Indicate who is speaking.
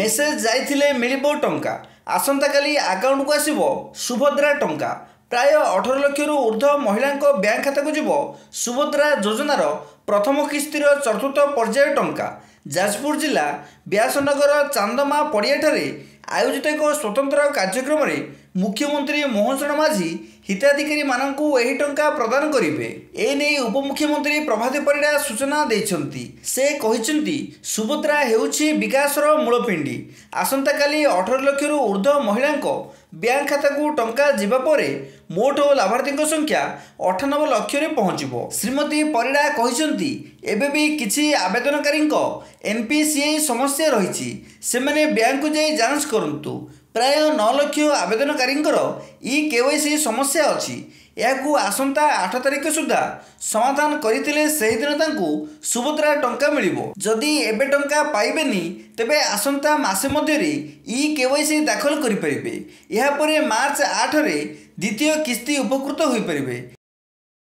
Speaker 1: Message जाइथिले मिलिबो टंका आसंता काली account को आसिबो सुभद्रा टंका प्राय 18 लाख रु ऊर्ध्व महिला बैंक खाता को जीवो सुभद्रा योजनार प्रथम किस्तिर चतुर्थ पर्याय टंका। जाजपुर जिला व्यासनगर चांदमा पड़ियाठारे आयोजित एक स्वतंत्र कार्यक्रम में मुख्यमंत्री मोहन चरण माझी हिताधिकारी मानकु एही टंका प्रदान करिवे। एने उपमुख्यमंत्री प्रभात परिड़ा सूचना देइछन्ति। से कहिछन्ति सुभद्रा हेउछि विकासर मूलपिंडी। आसंता काली 18 लाख रु ऊर्ध्व महिला बैंक खाता को टंका जीवा परे मोट लाभार्थी संख्या 98 लाख रे पहुंचबो। श्रीमती परिड़ा कहिछन्ति एबे भी किछि आवेदनकारी एनपीसीआई समस्या रहिछि सेमाने बैंक को जाई जांच करंतु। प्राय 9 लाख आवेदनकारी ई केवाईसी समस्या अच्छी यह आसंता 8 तारिख सुधा समाधान करथिले सही दिन तांकु सुभद्रा टंका मिलिबो। जदि एबे टंका पाइबेनी तेबे आसंता मासे मध्यरे ई केवाईसी दाखल करि परिबे। या परे मार्च 8 रे द्वितीय किस्ती उपकृत होई परिबे।